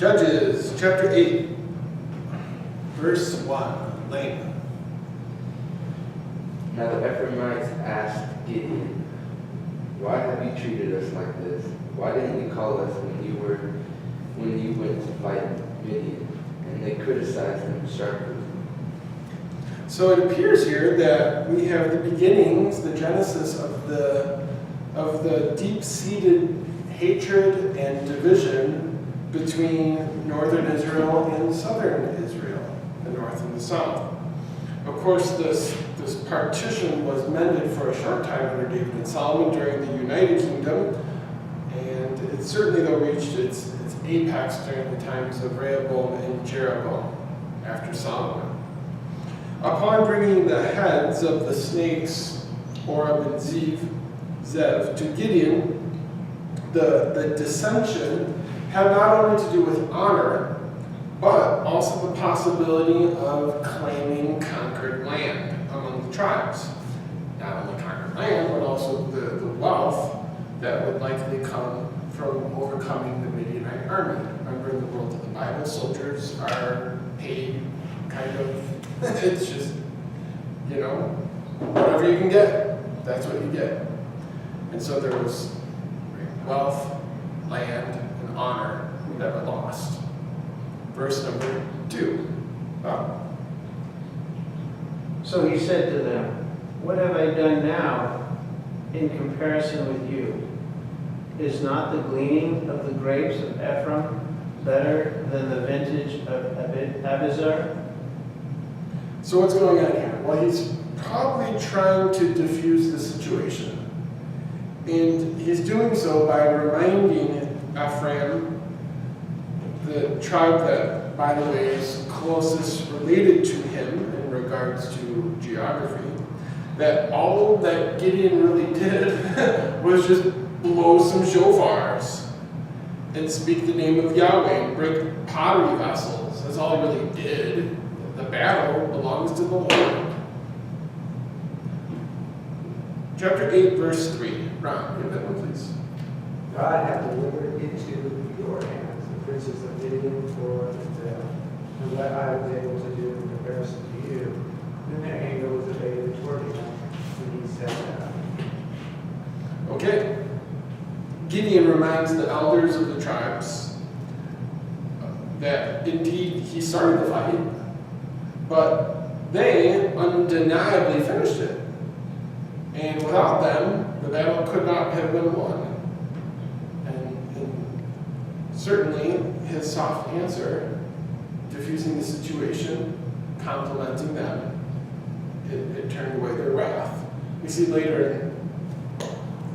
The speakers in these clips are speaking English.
Judges chapter 8, verse 1, Lane. Now the Ephraimites asked Gideon, "Why have you treated us like this? Why didn't you call us when you went to fight Midian?" And they criticized him sharply. So it appears here that we have the beginnings, the genesis of the deep-seated hatred and division between northern Israel and southern Israel, the north and the south. Of course, this partition was mended for a short time under David and Solomon during the United Kingdom, and it certainly though reached its apex during the times of Rehoboam and Jeroboam after Solomon. Upon bringing the heads of the snakes, Oreb and Zev, to Gideon, the dissension had not only to do with honor, but also the possibility of claiming conquered land among the tribes. Not only conquered land, but also the wealth that would likely come from overcoming the Midianite army. Remember, in the world of the Bible, soldiers are paid kind of, it's just, whatever you can get, that's what you get. And so there was wealth, land, and honor that were lost. Verse number 2. So he said to them, "What have I done now in comparison with you? Is not the gleaning of the grapes of Ephraim better than the vintage of Abizar?" So what's going on here? Well, he's probably trying to diffuse the situation. And he's doing so by reminding Ephraim, the tribe that, by the way, is closest related to him in regards to geography, that all that Gideon really did was just blow some shofars and speak the name of Yahweh and break pottery vessels. That's all he really did. The battle belongs to the Lord. Chapter 8, verse 3. Ron, give that one, please. God hath delivered into your hands the princes of Midian for them, and what I was able to do in comparison to you. Then their anger was abated toward him when he said that. Okay. Gideon reminds the elders of the tribes that indeed he started the fight, but they undeniably finished it. And without them, the battle could not have been won. And certainly his soft answer, diffusing the situation, complimenting them, it turned away their wrath. We see later in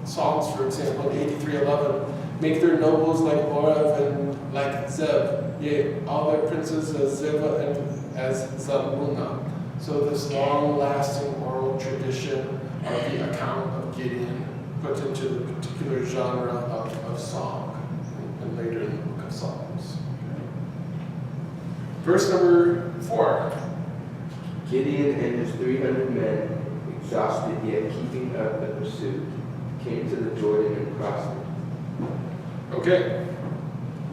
Psalms, for example, 83:11, "Make their nobles like Oreb and like Zev, yea, all their princes as Ziva and as Zalmunna." So this long-lasting oral tradition of the account of Gideon put into the particular genre of song, and later in the book of Psalms. Verse number 4. Gideon and his 300 men, exhausted yet keeping up the pursuit, came to the Jordan and crossed it. Okay.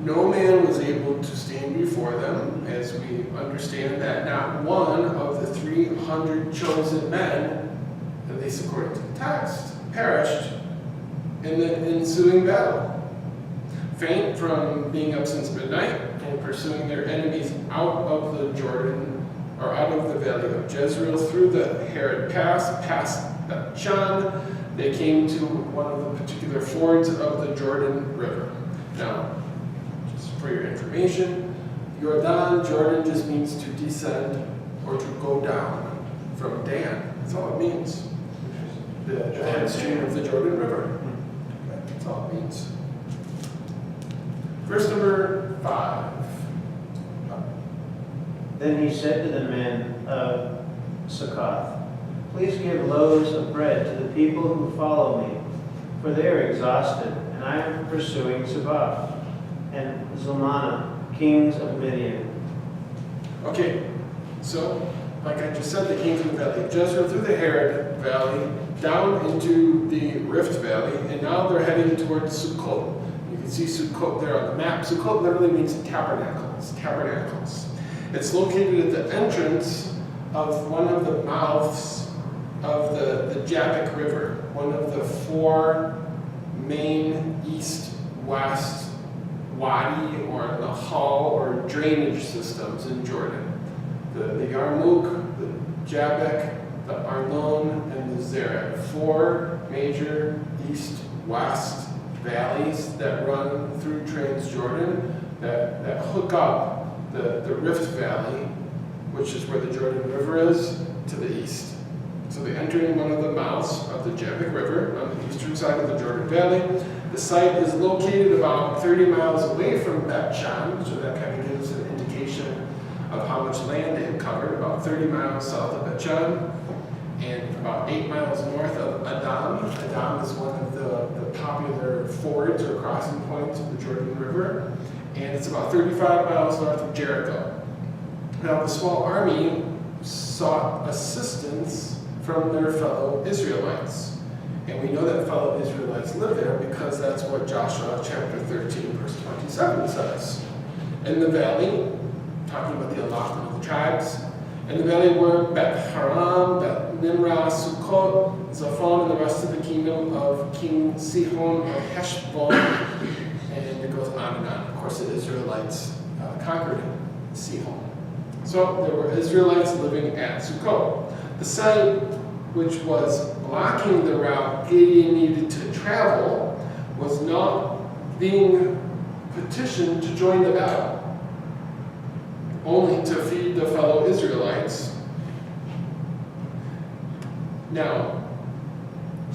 No man was able to stand before them, as we understand that not one of the 300 chosen men, at least according to the text, perished in the ensuing battle. Faint from being up since midnight and pursuing their enemies out of the Jordan, or out of the valley of Jezreel, through the Herod Pass, past Beth-Shan, they came to one of the particular fords of the Jordan River. Now, just for your information, Jordan just means to descend or to go down from Dan. That's all it means. The headstream of the Jordan River. That's all it means. Verse number 5. Then he said to the men of Succoth, "Please give loaves of bread to the people who follow me, for they are exhausted, and I am pursuing Sabaoth and Zalmunna, kings of Midian." Okay, so, like I just said, they came from the valley of Jezreel through the Herod Valley, down into the Rift Valley, and now they're heading towards Sukkot. You can see Sukkot there on the map. Sukkot literally means tabernacles, tabernacles. It's located at the entrance of one of the mouths of the Jabbok River, one of the 4 main east-west wadi or nahal or drainage systems in Jordan. The Yarmouk, the Jabbok, the Arnon, and the Zered. 4 major east-west valleys that run through Transjordan that hook up the Rift Valley, which is where the Jordan River is, to the east. So they enter in one of the mouths of the Jabbok River on the eastern side of the Jordan Valley. The site is located about 30 miles away from Bet Shan, so that kind of gives an indication of how much land they had covered, about 30 miles south of Bet Shan, and about 8 miles north of Adam. Adam is one of the popular fords or crossing points of the Jordan River, and it's about 35 miles north of Jericho. Now, the small army sought assistance from their fellow Israelites. And we know that fellow Israelites live there because that's what Joshua chapter 13, verse 27 says. In the valley, talking about the allotment of the tribes, in the valley were Beth Haram, Beth Nimrah, Sukkot, Zaphon, and the rest of the kingdom of King Sihon of Heshbon, and it goes on and on. Of course, the Israelites conquered Sihon. So there were Israelites living at Sukkot. The site which was blocking the route Gideon needed to travel was not being petitioned to join the battle, only to feed the fellow Israelites. Now,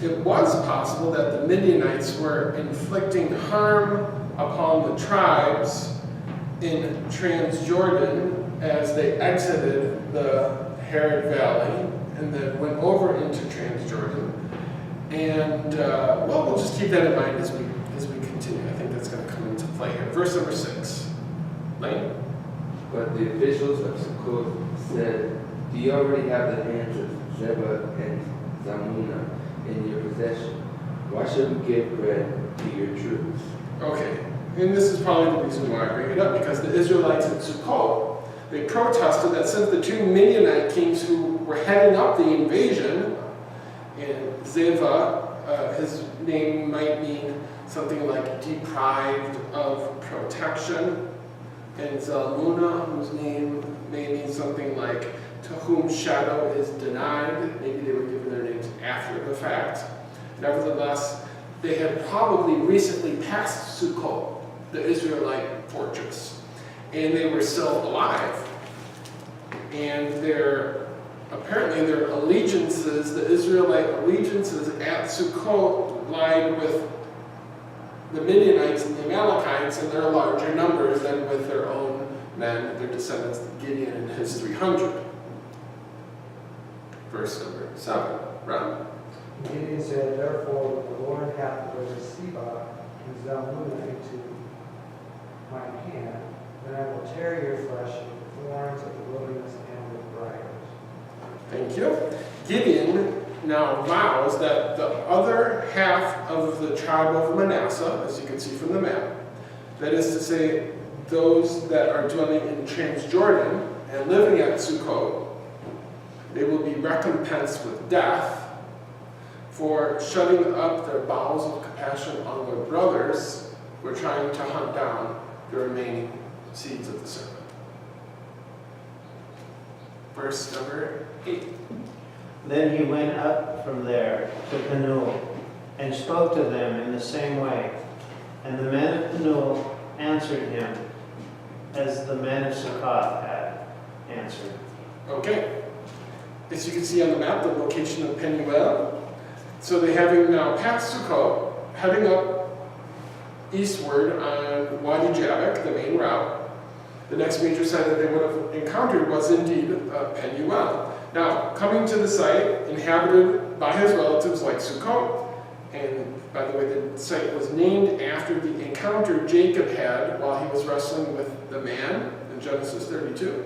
it was possible that the Midianites were inflicting harm upon the tribes in Transjordan as they exited the Harod Valley and then went over into Transjordan. And we'll just keep that in mind as we continue. I think that's going to come into play here. Verse number 6. Lane? But the officials of Sukkot said, "Do you already have the hands of Zebah and Zalmunna in your possession? Why should we give bread to your troops?" Okay, and this is probably the reason why I bring it up, because the Israelites at Sukkot, they protested that since the 2 Midianite kings who were heading up the invasion, and Zebah, his name might mean something like deprived of protection, and Zalmunna, whose name may mean something like to whom shadow is denied. Maybe they were given their names after the fact. Nevertheless, they had probably recently passed Sukkot, the Israelite fortress, and they were still alive. And apparently their allegiances, the Israelite allegiances at Sukkot, lied with the Midianites and the Amalekites in their larger numbers than with their own men, their descendants, Gideon and his 300. Verse number 7. Ron? Gideon said, "Therefore, the Lord hath delivered Zebah and Zalmunna into my hand, then I will tear your flesh with the thorns of the wilderness and with briars." Thank you. Gideon now vows that the other half of the tribe of Manasseh, as you can see from the map, that is to say, those that are dwelling in Transjordan and living at Sukkot, they will be recompensed with death for shutting up their bowels of compassion on their brothers who are trying to hunt down the remaining seeds of the serpent. Verse number 8. Then he went up from there to Penuel and spoke to them in the same way. And the men of Penuel answered him as the men of Succoth had answered. Okay. As you can see on the map, the location of Penuel. So they having now passed Sukkot, heading up eastward on Wadi Jabbok, the main route. The next major site that they would have encountered was indeed Penuel. Now, coming to the site, inhabited by his relatives like Sukkot, and by the way, the site was named after the encounter Jacob had while he was wrestling with the man in Genesis 32.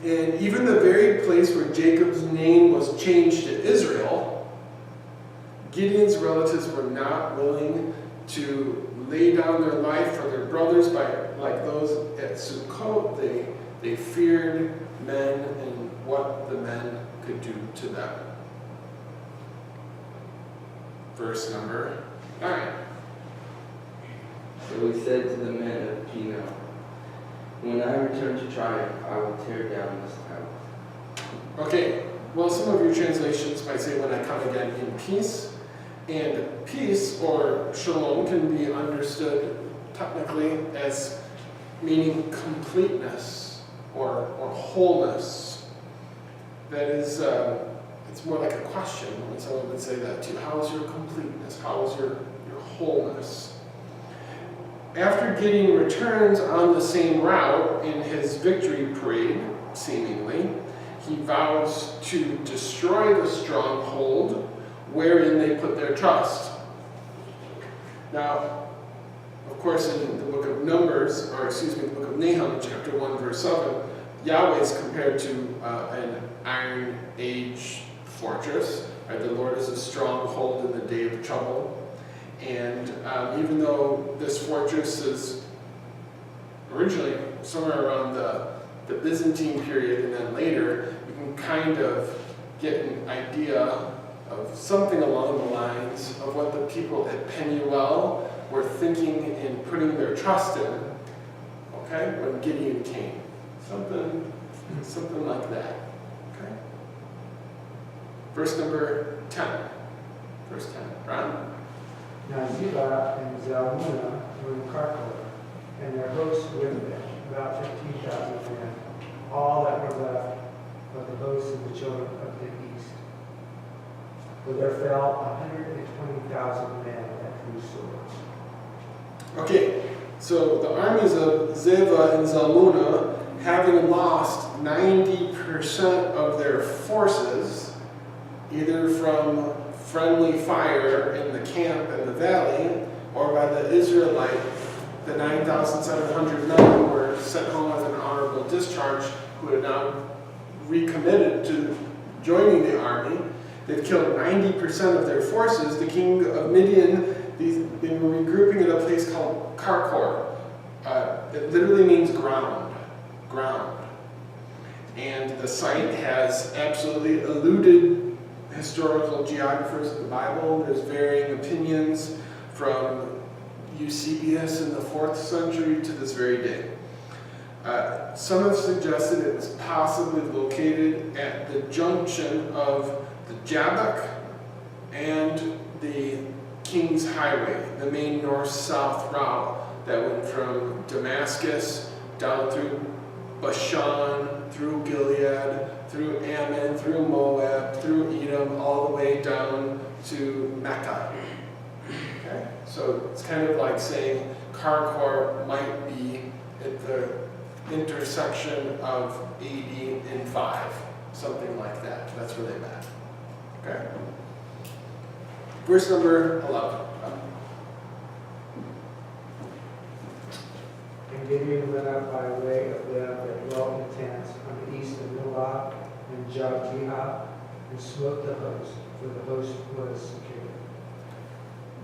And even the very place where Jacob's name was changed to Israel, Gideon's relatives were not willing to lay down their life for their brothers, like those at Sukkot. They feared men and what the men could do to them. Verse number 9. So he said to the men of Gino, when I return to triumph, I will tear down this town. Okay, well, some of your translations might say when I come again in peace. And peace, or shalom, can be understood technically as meaning completeness or wholeness. That is, it's more like a question when someone would say that to you. How is your completeness? How is your wholeness? After Gideon returns on the same route in his victory parade, seemingly, he vows to destroy the stronghold wherein they put their trust. Now, of course, in the book of Numbers, the book of Nahum, chapter 1, verse 7, Yahweh is compared to an Iron Age fortress. Right? The Lord is a stronghold in the day of trouble. And even though this fortress is originally somewhere around the Byzantine period and then later, you can kind of get an idea of something along the lines of what the people at Penuel were thinking and putting their trust in, okay, when Gideon came. Something like that, okay? Verse number 10. Verse 10, Ron? Now Zebah and Zalmunna were in Karkor, and their hosts with them, about 15,000 men, all that were left of the hosts of the children of the east. For there fell 120,000 men that drew swords. Okay, so the armies of Zebah and Zalmunna, having lost 90% of their forces, either from friendly fire in the camp in the valley, or by the Israelite, the 9,700 men who were sent home with an honorable discharge, who had now recommitted to joining the army. They've killed 90% of their forces. The king of Midian, they were regrouping at a place called Karkor. It literally means ground. And the site has absolutely eluded historical geographers of the Bible. There's varying opinions from Eusebius in the 4th century to this very day. Some have suggested it was possibly located at the junction of the Jabbok and the King's Highway, the main north-south route that went from Damascus down through Bashan, through Gilead, through Ammon, through Moab, through Edom, all the way down to Mecca. Okay? So it's kind of like saying Karkor might be at the intersection of 80 and 5, something like that. That's where they met. Okay? Verse number 11. And Gideon went up by way of them that dwelt in tents on the east of Noah and Jogjiah, and smote the host, for the host was secure.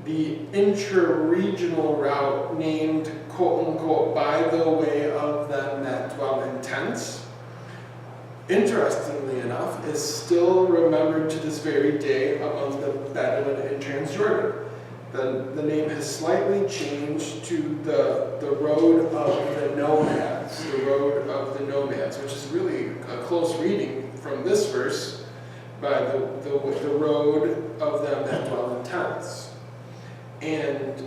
The intra-regional route named, quote-unquote, by the way of them that dwell in tents, interestingly enough, is still remembered to this very day among the Bedouin in Transjordan. The name has slightly changed to the road of the nomads, which is really a close reading from this verse by the road of them that dwell in tents. And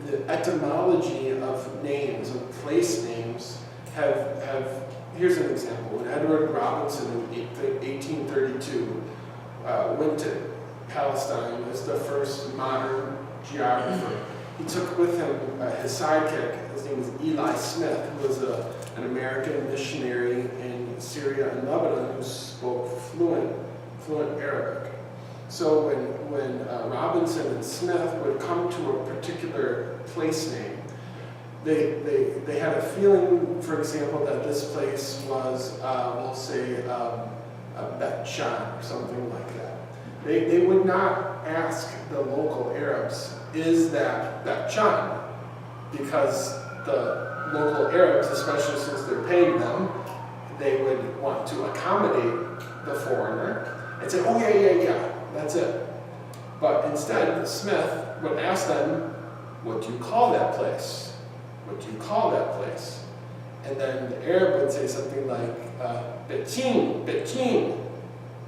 the etymology of names, of place names, have here's an example. When Edward Robinson in 1832 went to Palestine as the first modern geographer, he took with him his sidekick. His name was Eli Smith, who was an American missionary in Syria and Lebanon who spoke fluent Arabic. So when Robinson and Smith would come to a particular place name, they had a feeling, for example, that this place was, we'll say, Bet Shan or something like that. They would not ask the local Arabs, is that Bet Shan? because the local Arabs, especially since they're paying them, they would want to accommodate the foreigner and say, oh yeah, that's it. But instead, the smith would ask them, what do you call that place? What do you call that place? And then the Arab would say something like, Betin, Betin.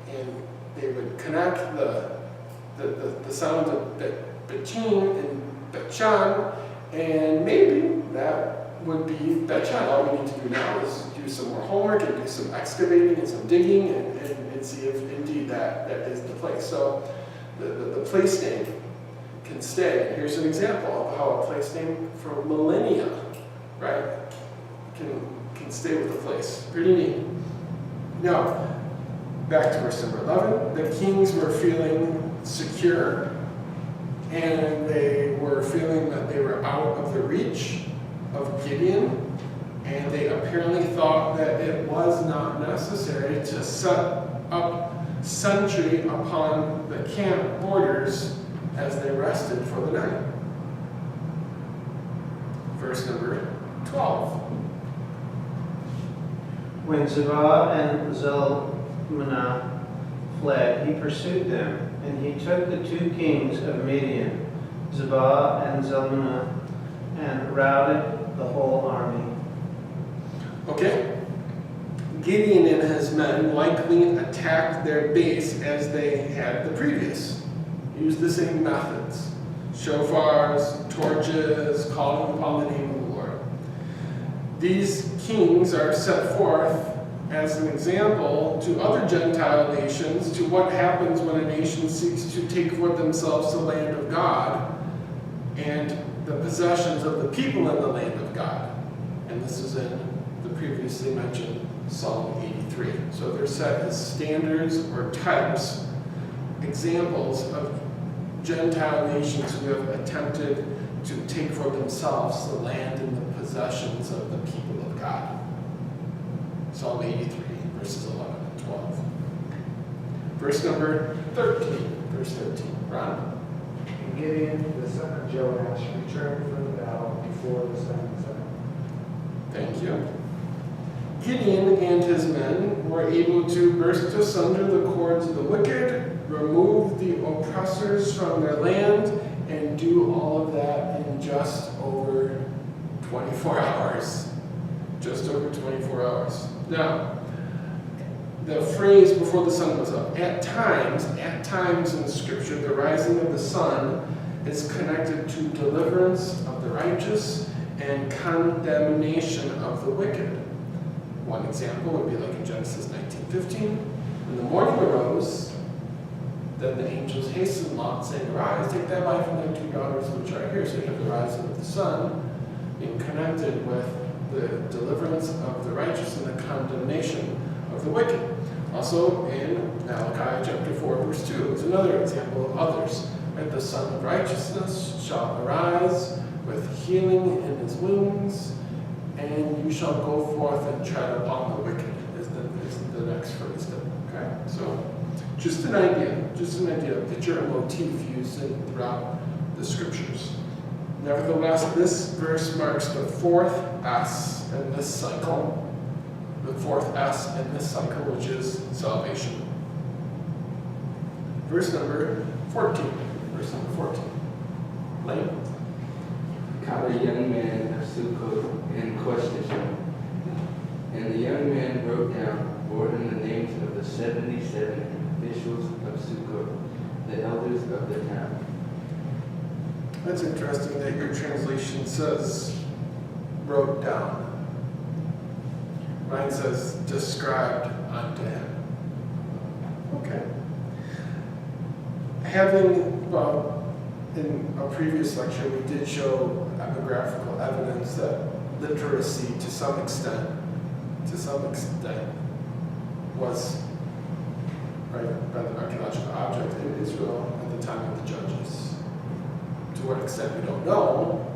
And they would connect the sound of Betin and Betchan, and maybe that would be Betchan. All we need to do now is do some more homework and do some excavating and some digging and see if indeed that is the place. So the place name can stay. And here's an example of how a place name for millennia, right, can stay with the place. Pretty neat. Now, back to verse number 11. The kings were feeling secure, and they were feeling that they were out of the reach of Gideon, and they apparently thought that it was not necessary to set up sentry upon the camp borders as they rested for the night. Verse number 12. When Zebah and Zalmunna fled, he pursued them, and he took the 2 kings of Midian, Zebah and Zalmunna, and routed the whole army. Okay. Gideon and his men likely attacked their base as they had the previous. Used the same methods. Shofars, torches, calling upon the name of the Lord. These kings are set forth as an example to other Gentile nations to what happens when a nation seeks to take for themselves the land of God and the possessions of the people in the land of God. And this is in the previously mentioned Psalm 83. So they're set as standards or types, examples of Gentile nations who have attempted to take for themselves the land and the possessions of the people of God. Psalm 83, verses 11 and 12. Verse number 13. Verse 13. Ron? And Gideon, the son of Joash, returned from the battle before the sun was up. Thank you. Gideon and his men were able to burst asunder the cords of the wicked, remove the oppressors from their land, and do all of that in just over 24 hours. Just over 24 hours. Now, the phrase before the sun was up, at times in Scripture, the rising of the sun is connected to deliverance of the righteous and condemnation of the wicked. One example would be like in Genesis 19:15. When the morning arose, then the angels hastened Lot, saying, "Arise, take thy wife and thy 2 daughters which are here." So you have the rising of the sun being connected with the deliverance of the righteous and the condemnation of the wicked. Also in Malachi chapter 4, verse 2 is another example of others. Right? The Son of Righteousness shall arise with healing in his wings, and you shall go forth and tread upon the wicked, is the next phrase. Okay? So just an idea, a picture, a motif used throughout the Scriptures. Nevertheless, this verse marks the 4th S in this cycle. The 4th S in this cycle, which is salvation. Verse number 14. Verse number 14. Lane? Caught a young man of Sukkot and questioned him. And the young man wrote down for him the names of the 77 officials of Sukkot, the elders of the town. That's interesting that your translation says wrote down. Mine says described unto him. Okay. In a previous lecture, we did show epigraphical evidence that literacy to some extent, was right by the archaeological object in Israel at the time of the Judges. To what extent we don't know,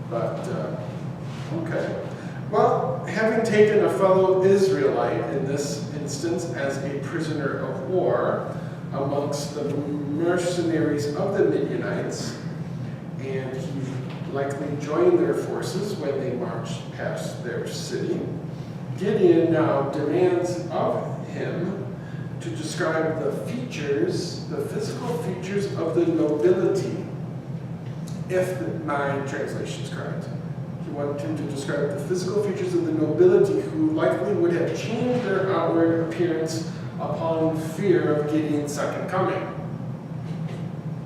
but okay. Well, having taken a fellow Israelite in this instance as a prisoner of war amongst the mercenaries of the Midianites, and he likely joined their forces when they marched past their city. Gideon now demands of him to describe the features, the physical features of the nobility, if my translation is correct. He wanted him to describe the physical features of the nobility who likely would have changed their outward appearance upon fear of Gideon's second coming.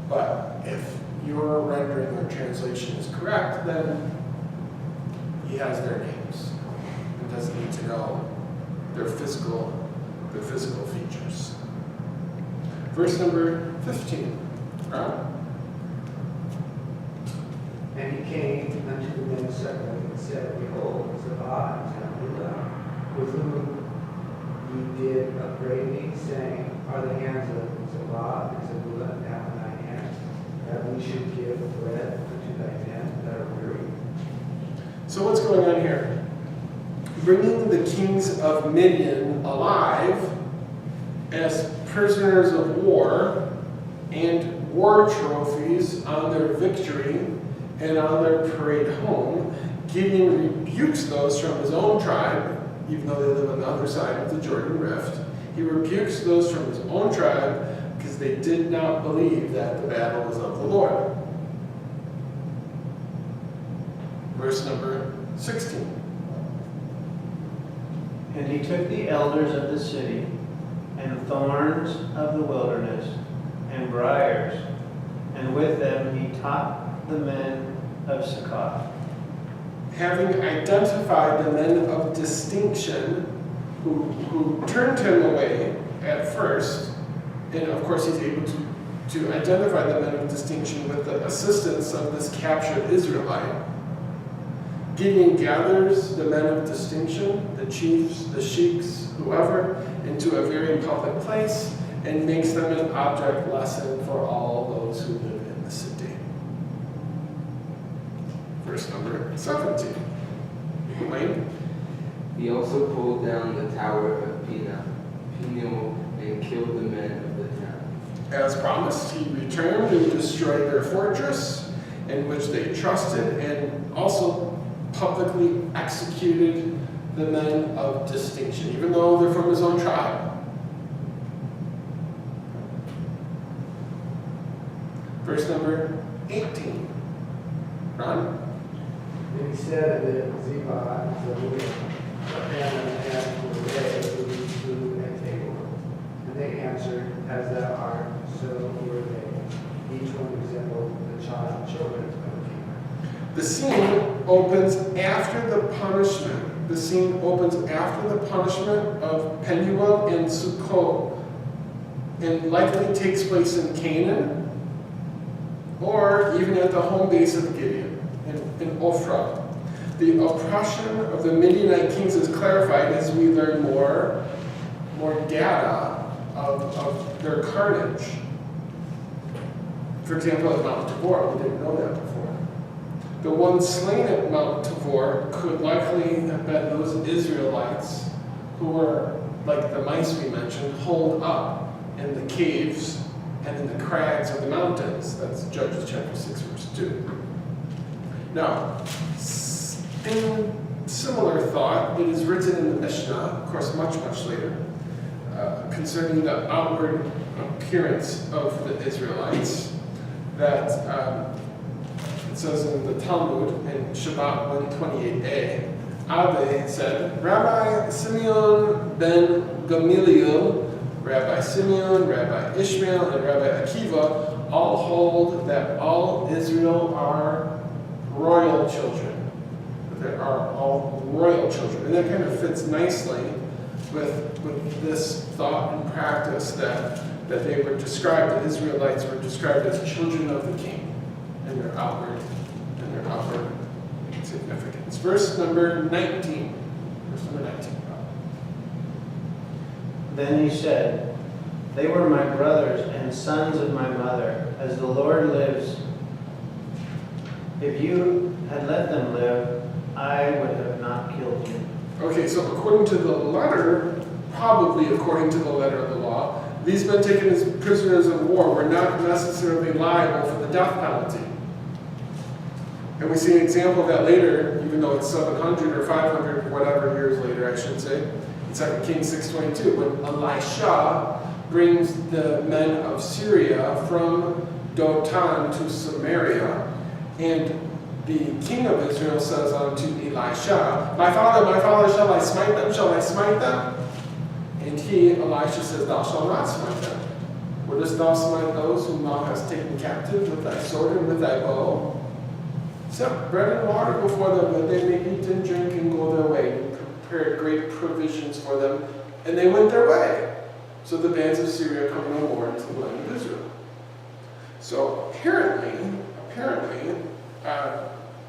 But if your rendering or translation is correct, then he has their names and doesn't need to know their physical features. Verse number 15. Right? And he came unto the men secondly and said, Behold, Zabad and Zebulun, with whom ye did upbraid me, saying, Are the hands of Zabad and Zebulun now in thy hands, that we should give bread unto thy men that are weary? So what's going on here? Bringing the kings of Midian alive as prisoners of war and war trophies on their victory and on their parade home. Gideon rebukes those from his own tribe, even though they live on the other side of the Jordan Rift. He rebukes those from his own tribe because they did not believe that the battle was of the Lord. Verse number 16. And he took the elders of the city, and thorns of the wilderness, and briars, and with them he taught the men of Succoth. Having identified the men of distinction who turned him away at first, and of course he's able to identify the men of distinction with the assistance of this captured Israelite, Gideon gathers the men of distinction, the chiefs, the sheiks, whoever, into a very public place and makes them an object lesson for all those who live in the city. Verse number 17. Wayne? He also pulled down the tower of Peniel and killed the men of the town. As promised, he returned and destroyed their fortress in which they trusted, and also publicly executed the men of distinction, even though they're from his own tribe. Verse number 18. Ron? Then he said unto Ziba and Zebulun, What manner of men were they who eat food at table? And they answered, As thou art, so were they. Each one resembled the children of a king. The scene opens after the punishment. The scene opens after the punishment of Penuel and Sukkot, and likely takes place in Canaan, or even at the home base of Gideon, in Ophrah. The oppression of the Midianite kings is clarified as we learn more data of their carnage. For example, at Mount Tabor, we didn't know that before. The one slain at Mount Tabor could likely have been those Israelites who were, like the mice we mentioned, holed up in the caves and in the crags of the mountains. That's Judges chapter 6, verse 2. Now, in similar thought, it is written in the Mishnah, of course much, much later, concerning the outward appearance of the Israelites, that it says in the Talmud, in Shabbat 128a, Abbe said, Rabbi Simeon ben Gamaliel, Rabbi Simeon, Rabbi Ishmael, and Rabbi Akiva all hold that all Israel are royal children. That they are all royal children. And that kind of fits nicely with this thought and practice that they were described, the Israelites were described as children of the king in their outward significance. Verse number 19. Verse number 19. Then he said, They were my brothers and sons of my mother, as the Lord lives. If you had let them live, I would have not killed you. Okay, so according to the letter, probably according to the letter of the law, these men taken as prisoners of war were not necessarily liable for the death penalty. And we see an example of that later, even though it's 700 or 500, whatever years later, I should say, in 2 Kings 6:22, when Elisha brings the men of Syria from Dothan to Samaria, and the king of Israel says unto Elisha, my father, shall I smite them? Shall I smite them? And Elisha says, thou shalt not smite them. Wouldest thou smite those whom thou hast taken captive with thy sword and with thy bow? Set bread and water before them, that they may eat and drink and go their way. And prepared great provisions for them, and they went their way. So the bands of Syria come no more into the land of Israel. So apparently,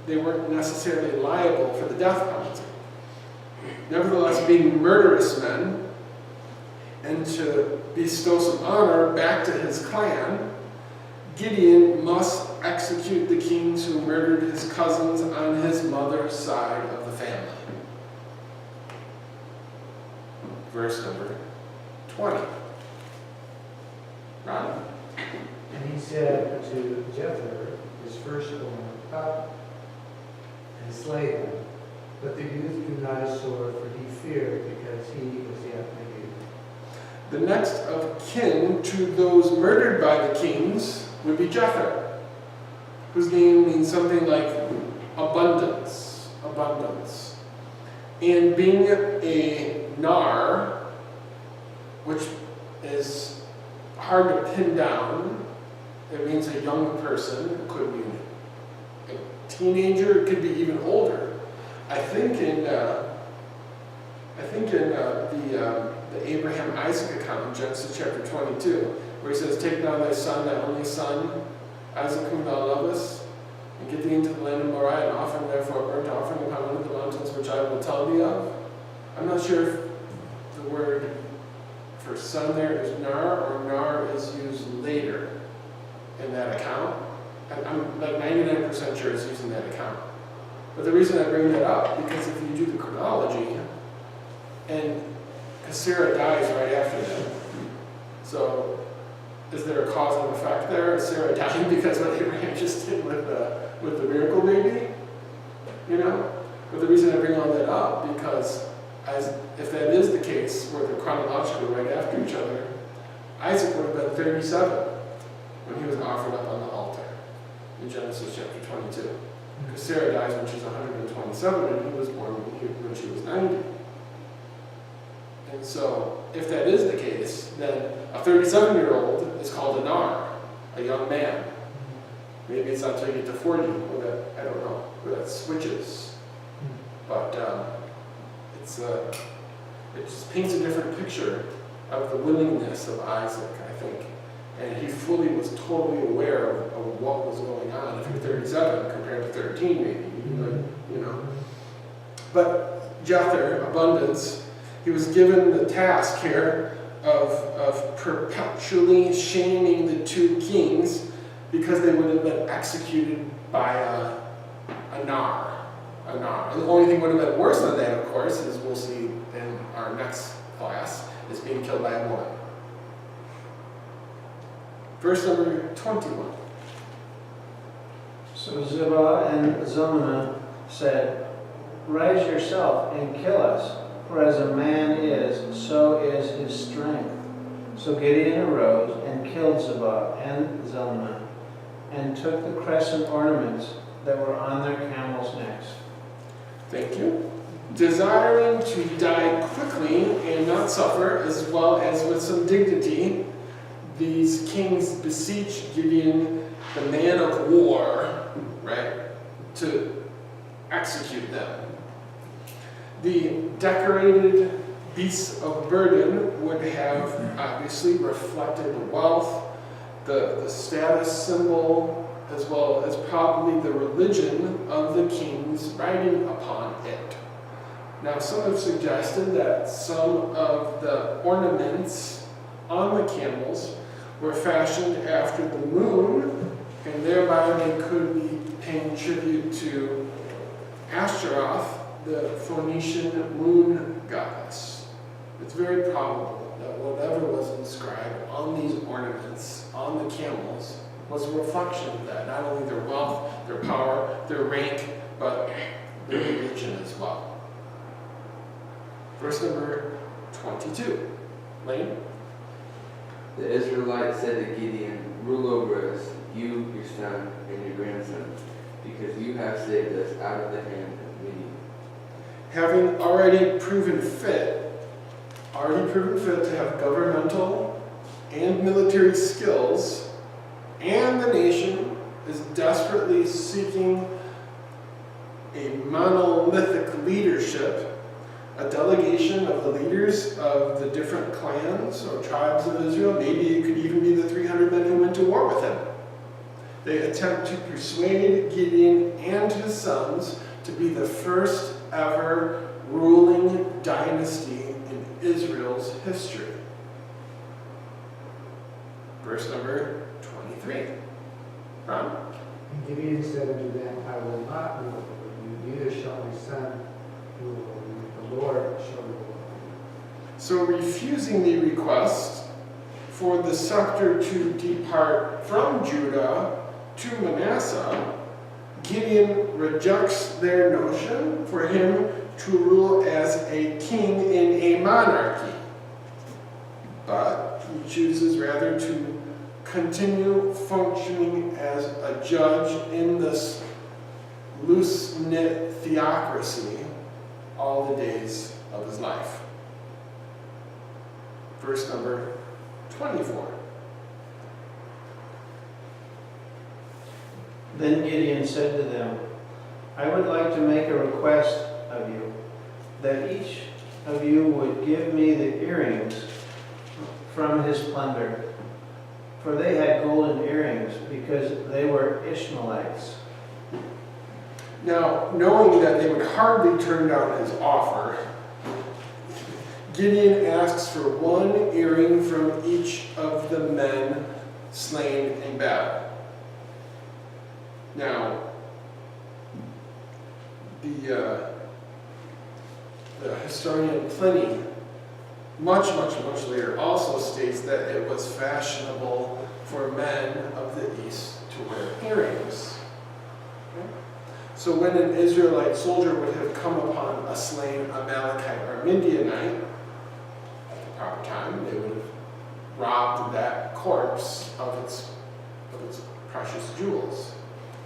they weren't necessarily liable for the death penalty. Nevertheless, being murderous men, and to bestow some honor back to his clan, Gideon must execute the kings who murdered his cousins on his mother's side of the family. Verse number 20. Ron? And he said to Jether, his firstborn, up and slay them. But the youth drew not his sword, for he feared, because he was yet a youth. The next of kin to those murdered by the kings would be Jether, whose name means something like abundance. Abundance. And being a nar, which is hard to pin down, it means a young person. It could be a teenager. It could be even older. I think in the Abraham Isaac account in Genesis chapter 22, where he says, "Take now thy son, thy only son, Isaac whom thou lovest, and get thee into the land of Moriah, and offer him therefore a burnt offering upon one of the mountains which I will tell thee of." I'm not sure if the word for son there is nar, or nar is used later in that account. I'm like 99% sure it's using that account. But the reason I bring that up, because if you do the chronology, and Sarah dies right after that, so is there a cause and effect there? Is Sarah dying because what Abraham just did with the miracle baby? You know? But the reason I bring all that up, because if that is the case, where they're chronologically right after each other, Isaac would have been 37 when he was offered up on the altar in Genesis chapter 22. Because Sarah dies when she's 127, and he was born when she was 90. And so, if that is the case, then a 37-year-old is called a nar, a young man. Maybe it's not until you get to 40, or that, I don't know, where that switches. But it just paints a different picture of the willingness of Isaac, I think. And he fully was totally aware of what was going on. If you're 37 compared to 13, maybe, you know. But Jether, abundance, he was given the task here of perpetually shaming the two kings, because they would have been executed by a nar. And the only thing would have been worse than that, of course, as we'll see in our next class, is being killed by a woman. Verse number 21. So Ziba and Zalmunna said, "Rise yourself and kill us, for as a man is, so is his strength." So Gideon arose and killed Ziba and Zalmunna, and took the crescent ornaments that were on their camels' necks. Thank you. Desiring to die quickly and not suffer, as well as with some dignity, these kings beseech Gideon, the man of war, right, to execute them. The decorated beasts of burden would have obviously reflected the wealth, the status symbol, as well as probably the religion of the kings riding upon it. Now, some have suggested that some of the ornaments on the camels were fashioned after the moon, and thereby they could be paying tribute to Ashtaroth, the Phoenician moon goddess. It's very probable that whatever was inscribed on these ornaments, on the camels, was a reflection of that. Not only their wealth, their power, their rank, but their religion as well. Verse number 22. Lane? The Israelites said to Gideon, "Rule over us, you, your son, and your grandson, because you have saved us out of the hand of Midian." Having already proven fit to have governmental and military skills, and the nation is desperately seeking a monolithic leadership, a delegation of the leaders of the different clans or tribes of Israel, maybe it could even be the 300 men who went to war with him. They attempt to persuade Gideon and his sons to be the first ever ruling dynasty in Israel's history. Verse number 23. Ron? And Gideon said unto them, I will not rule over you, neither shall my son rule over you. The Lord shall rule over you. So refusing the request for the scepter to depart from Judah to Manasseh, Gideon rejects their notion for him to rule as a king in a monarchy. But he chooses rather to continue functioning as a judge in this loose-knit theocracy all the days of his life. Verse number 24. Then Gideon said to them, I would like to make a request of you, that each of you would give me the earrings from his plunder. For they had golden earrings, because they were Ishmaelites. Now, knowing that they would hardly turn down his offer, Gideon asks for one earring from each of the men slain in battle. Now, the historian Pliny, much later, also states that it was fashionable for men of the East to wear earrings. Okay? So when an Israelite soldier would have come upon a slain Amalekite or Midianite, at the proper time, they would have robbed that corpse of its precious jewels.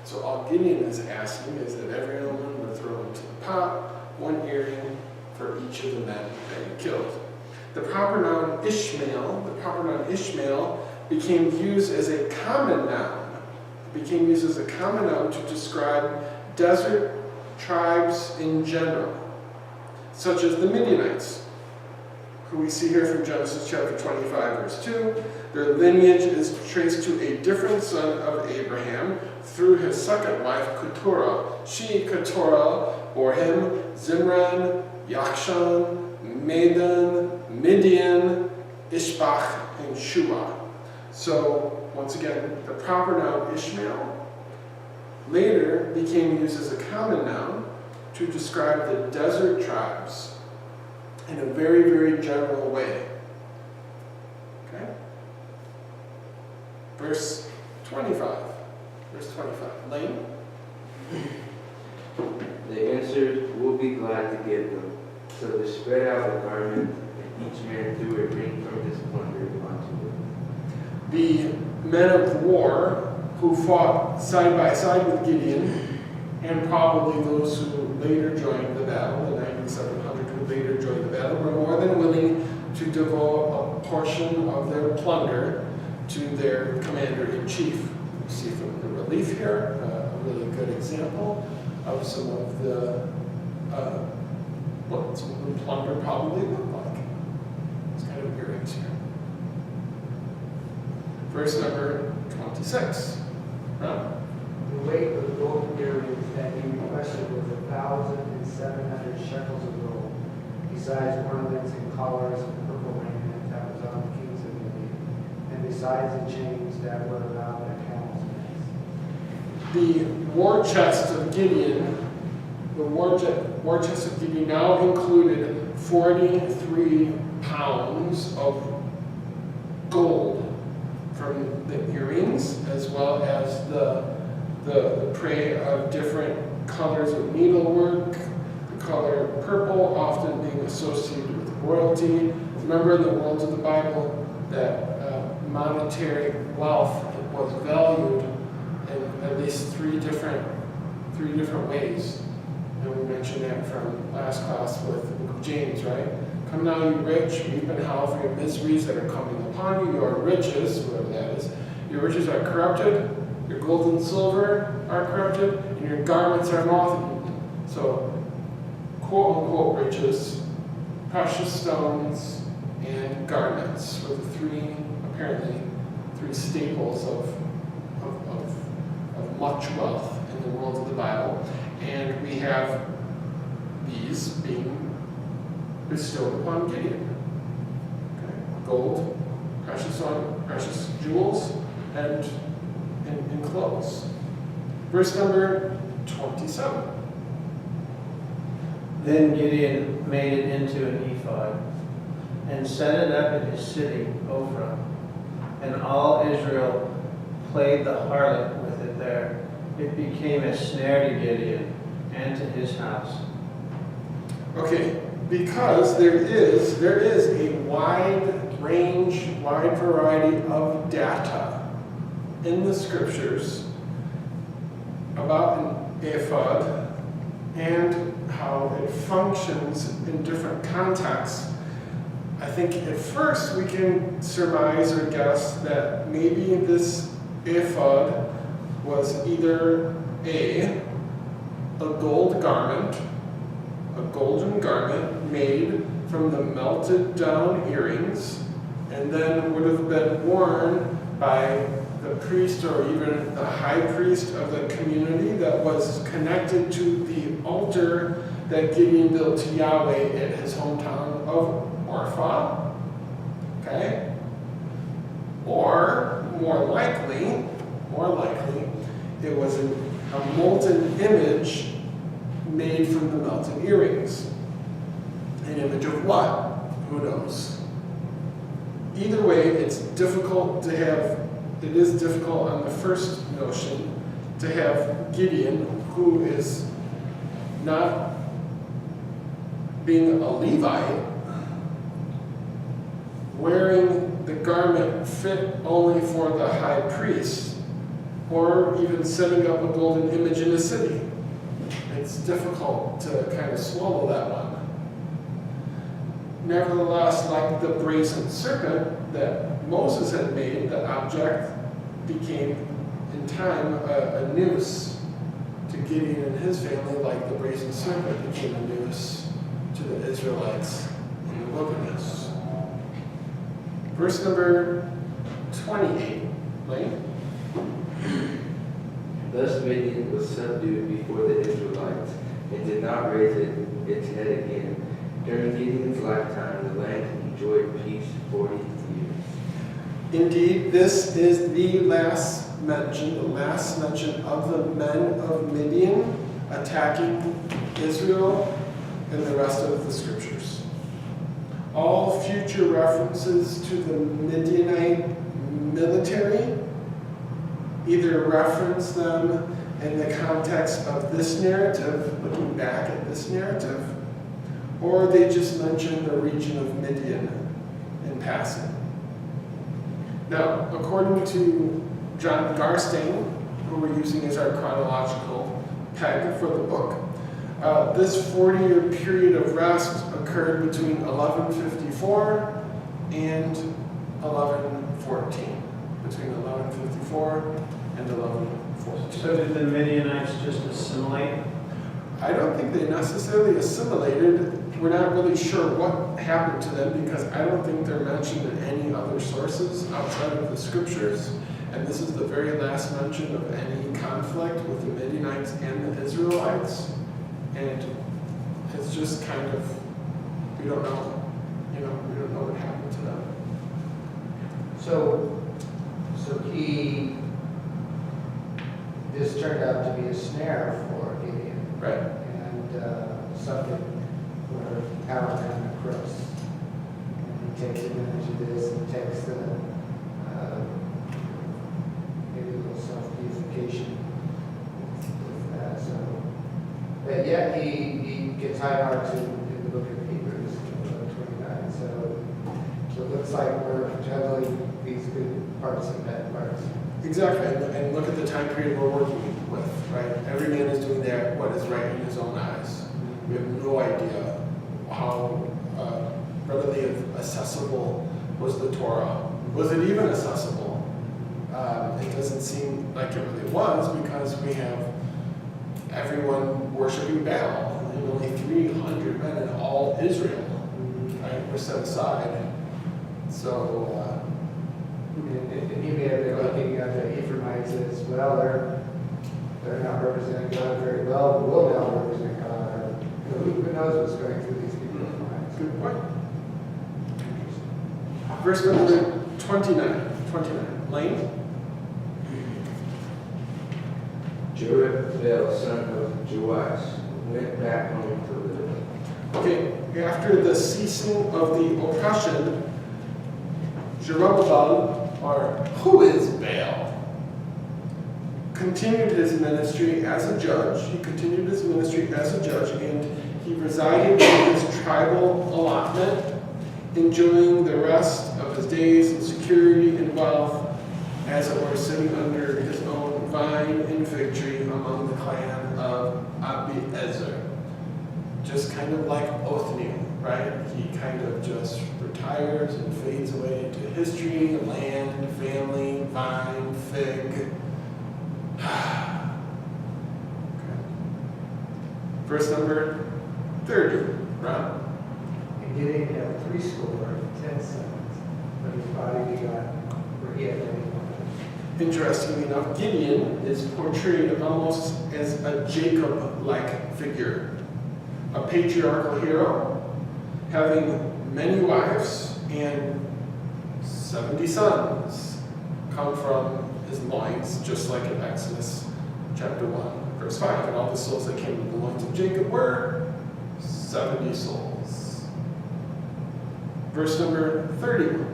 So all Gideon is asking is that everyone would throw into the pot one earring for each of the men that he killed. The proper noun Ishmael became used as a common noun. It became used as a common noun to describe desert tribes in general, such as the Midianites, who we see here from Genesis chapter 25, verse 2. Their lineage is traced to a different son of Abraham through his second wife, Keturah. She, Keturah, bore him Zimran, Yakshan, Medan, Midian, Ishbak, and Shua. So, once again, the proper noun Ishmael later became used as a common noun to describe the desert tribes in a very general way. Okay? Verse 25. Verse 25. Lane? They answered, "We'll be glad to give them." So they spread out a garment, and each man threw a ring from his plunder onto it. The men of war who fought side by side with Gideon, and probably those who later joined the battle, the 9,700 who later joined the battle, were more than willing to devote a portion of their plunder to their commander-in-chief. You see from the relief here a really good example of some of the what some of the plunder probably looked like. It's kind of earrings here. Verse number 26. Huh? The weight of the golden earrings that he requested was 1,700 shekels of gold, besides ornaments and collars and purple raiment that was on the kings of Midian, and besides the chains that were around their camels' necks. The war chest of Gideon, war chest of Gideon now included 43 pounds of gold from the earrings wings, as well as the prey of different colors of needlework, the color purple often being associated with royalty. Remember in the world of the Bible that monetary wealth was valued in at least three different ways. And we mentioned that from last class with James, right? Come now, you rich, weep and howl for your miseries that are coming upon you. Your riches, whatever that is, your riches are corrupted, your gold and silver are corrupted, and your garments are moth-eaten. So, quote unquote riches, precious stones, and garments were the apparently three staples of much wealth in the world of the Bible. And we have these being bestowed upon Gideon. Okay. Gold, precious jewels, and clothes. Verse number 27. Then Gideon made it into an ephod and set it up in his city, Ophrah. And all Israel played the harlot with it there. It became a snare to Gideon and to his house. Okay, because there is a wide range, wide variety of data in the scriptures about an ephod and how it functions in different contexts. I think at first we can surmise or guess that maybe this ephod was either a gold garment, a golden garment made from the melted down earrings, and then would have been worn by the priest or even the high priest of the community that was connected to the altar that Gideon built to Yahweh at his hometown of Ophrah. Okay? Or more likely, it was a molten image made from the melted earrings. An image of what? Who knows? Either way, it is difficult on the first notion to have Gideon, who is not being a Levite, wearing the garment fit only for the high priest, or even setting up a golden image in a city. It's difficult to kind of swallow that one. Nevertheless, like the brazen serpent that Moses had made, the object became in time a noose to Gideon and his family, like the brazen serpent became a noose to the Israelites in the wilderness. Verse number 28, Lane. Thus Midian was subdued before the Israelites, and did not raise its head again. During Gideon's lifetime, the land enjoyed peace 40 years. Indeed, this is the last mention of the men of Midian attacking Israel and the rest of the scriptures. All future references to the Midianite military either reference them in the context of this narrative, looking back at this narrative, or they just mention the region of Midian in passing. Now, according to John Garstang, who we're using as our chronological peg for the book, this 40-year period of rest occurred between 1154 and 1114. Between 1154 and 1114. So did the Midianites just assimilate? I don't think they necessarily assimilated. We're not really sure what happened to them because I don't think they're mentioned in any other sources outside of the scriptures. And this is the very last mention of any conflict with the Midianites and the Israelites. And it's just kind of, we don't know. We don't know what happened to them. So this turned out to be a snare for Gideon. Right. And something where power kind of crooks. And he takes advantage of this and takes the yet he gets high marks in the book of Hebrews, 29. So it looks like we're juggling these good parts and bad parts. Exactly, and look at the time period we're working with, right? Every man is doing that what is right in his own eyes. We have no idea how readily accessible was the Torah. Was it even accessible? It doesn't seem like it really was, because we have everyone worshiping Baal. And only 300 men in all Israel, right, were set aside. So, And he may have been looking at the Ephraimites as well. They're not representing God very well, but will now represent God. Or, who knows what's going through these people's minds? good point. Verse number 29. Lane? Jerubbaal, son of Joash, went back home to live. Okay, after the ceasing of the oppression, Jerubbaal, or who is Baal, continued his ministry as a judge. And he resided in his tribal allotment, enjoying the rest of his days in security and wealth, as it were, sitting under his own vine and fig tree among the clan of Abiezer. Just kind of like Othniel, right? He kind of just retires and fades away into history, land, family, vine, fig. Okay. Verse number 30, Ron. And Gideon had 10 sons, but his body begot, where he had many wives. Interestingly enough, Gideon is portrayed almost as a Jacob-like figure, a patriarchal hero, having many wives and 70 sons come from his loins, just like in Exodus chapter 1, verse 5. And all the souls that came from the loins of Jacob were 70 souls. Verse number 31.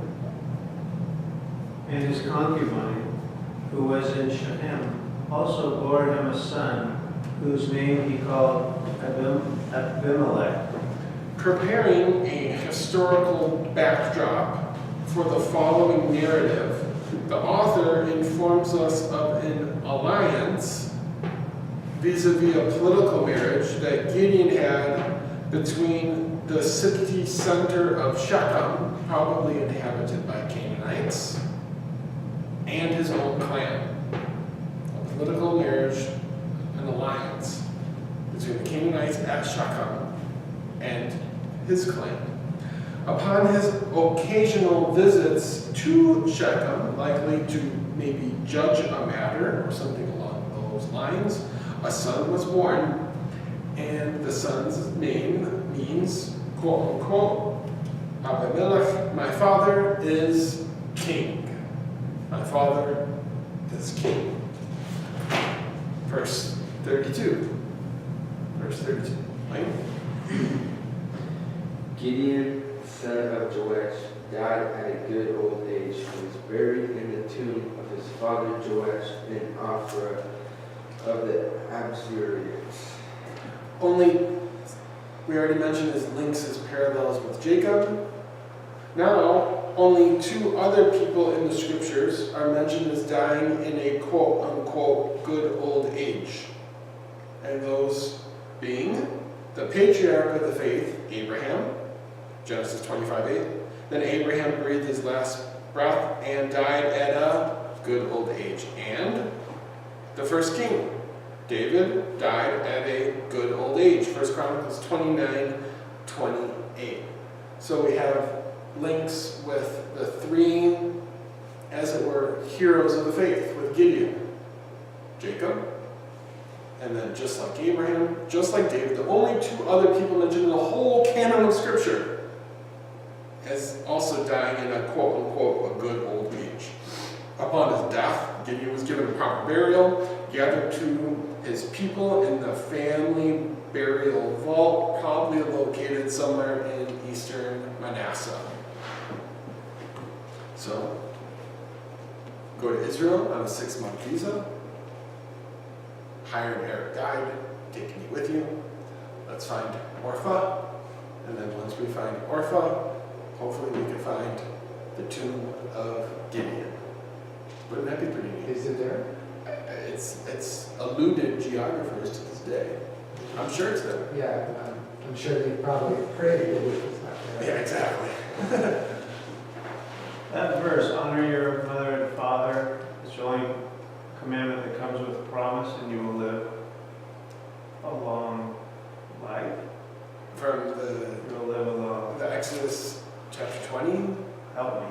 And his concubine, who was in Shechem, also bore him a son, whose name he called Abimelech. Preparing a historical backdrop for the following narrative, the author informs us of an alliance vis-a-vis a political marriage that Gideon had between the city center of Shechem, probably inhabited by Canaanites, and his own clan. A political marriage, an alliance between the Canaanites at Shechem and his clan. Upon his occasional visits to Shechem, likely to maybe judge a matter or something along those lines, a son was born, and the son's name means, quote unquote, Abimelech, my father is king. My father is king. Verse 32. Right? Gideon, son of Joash, died at a good old age and was buried in the tomb of his father Joash in Ophrah of the Abzurites. Only, we already mentioned his links, his parallels with Jacob. Now, only 2 other people in the scriptures are mentioned as dying in a quote-unquote good old age. And those being the patriarch of the faith, Abraham, Genesis 25:8. Then Abraham breathed his last breath and died at a good old age. And the first king, David, died at a good old age. 1 Chronicles 29:28. So we have links with the 3, as it were, heroes of the faith, with Gideon, Jacob, and then just like Abraham, just like David, the only 2 other people mentioned in the whole canon of Scripture as also dying in a quote-unquote a good old age. Upon his death, Gideon was given a proper burial, gathered to his people in the family burial vault, probably located somewhere in eastern Manasseh. So, go to Israel on a 6-month visa, hire an Arab guide, take me with you, let's find Orpha, and then once we find Orpha, hopefully we can find the tomb of Gideon. Wouldn't that be pretty neat? Is it there? It's eluded geographers to this day. I'm sure it's there. Yeah, I'm sure they probably prayed it if it's not Yeah, there. exactly. That verse, honor your mother and father, is the only commandment that comes with a promise, and you will live a long life. From You will live a long. the Exodus chapter 20, Help me.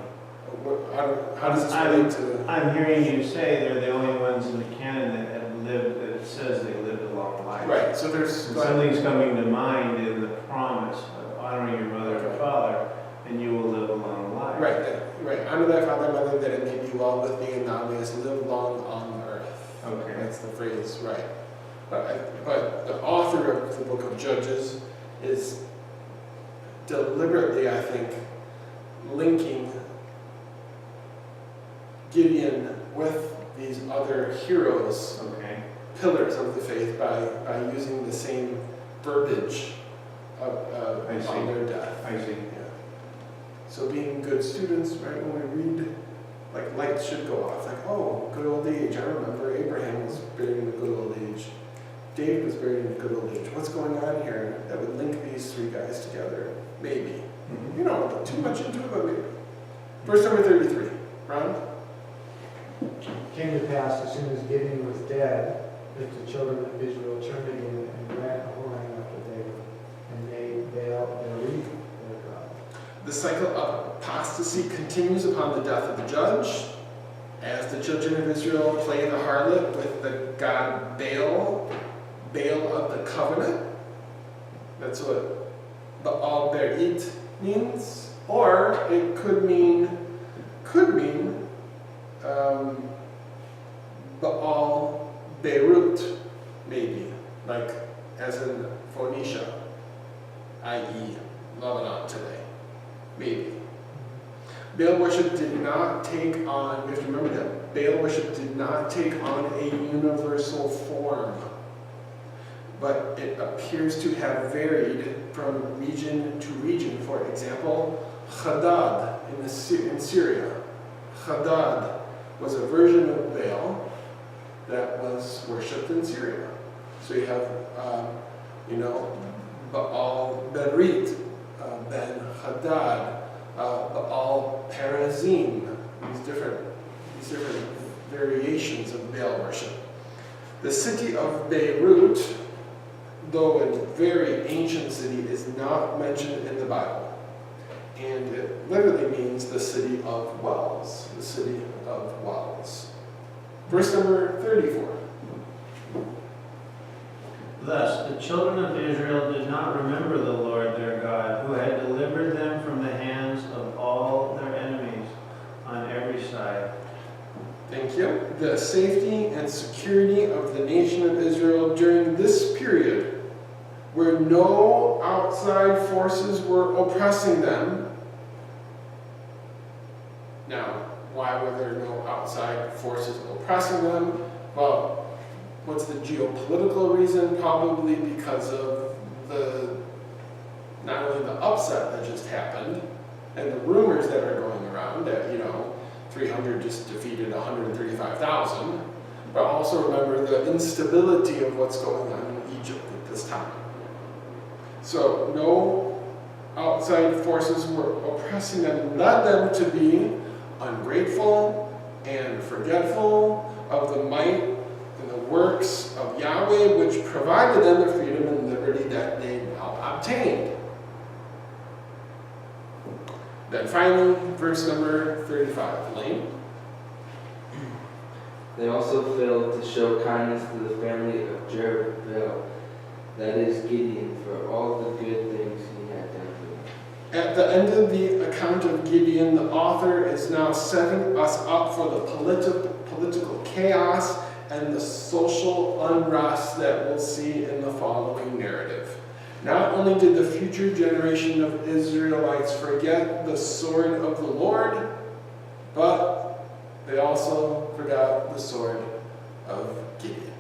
how does this relate to? I'm hearing you say they're the only ones in the canon that have lived, that it says they lived a long life. Right, so there's, And something's coming to mind in the promise of honoring your mother and father, and you will live a long life. right, honor thy father and mother that it may be well with thee and thou mayest live long on earth. Okay. That's the phrase, right. But the author of the book of Judges is deliberately, I think, linking Gideon with these other heroes, Okay. pillars of the faith, by using the same verbiage I see. on their death. I see. Yeah. So being good students, right, when we read, like lights should go off, like, oh, good old age. I remember Abraham was buried in a good old age. David was buried in a good old age. What's going on here that would link these three guys together? Maybe. Mhm. You know, too much into it, but maybe. Verse number 33. Ron? Came to pass as soon as Gideon was dead, that the children of Israel turned again and ran a whoring after David, and made Baal their reef, their god. The cycle of apostasy continues upon the death of the judge, as the children of Israel play the harlot with the god Baal, Baal of the covenant. That's what Baal Berit means. Or it could mean Baal Beirut, maybe, like as in Phoenicia, i.e. Lebanon today. Maybe. Baal worship did not take on, we have to remember that, Baal worship did not take on a universal form, but it appears to have varied from region to region. For example, Hadad in Syria. Hadad was a version of Baal that was worshipped in Syria. So you have, Baal Berit, Ben Hadad, Baal Perazim, these different variations of Baal worship. The city of Beirut, though a very ancient city, is not mentioned in the Bible. And it literally means the city of wells, the city of wells. Verse number 34. Thus, the children of Israel did not remember the Lord their God, who had delivered them from the hands of all their enemies on every side. Thank you. The safety and security of the nation of Israel during this period, where no outside forces were oppressing them. Now, why were there no outside forces oppressing them? Well, what's the geopolitical reason? Probably because of not only the upset that just happened, and the rumors that are going around that, 300 just defeated 135,000, but also remember the instability of what's going on in Egypt at this time. So no outside forces were oppressing them, led them to be ungrateful and forgetful of the might and the works of Yahweh, which provided them the freedom and liberty that they now obtained. Then finally, verse number 35. Elaine? They also failed to show kindness to the family of Jerubbaal, that is Gideon, for all the good things he had done for them. At the end of the account of Gideon, the author is now setting us up for the political chaos and the social unrest that we'll see in the following narrative. Not only did the future generation of Israelites forget the sword of the Lord, but they also forgot the sword of Gideon.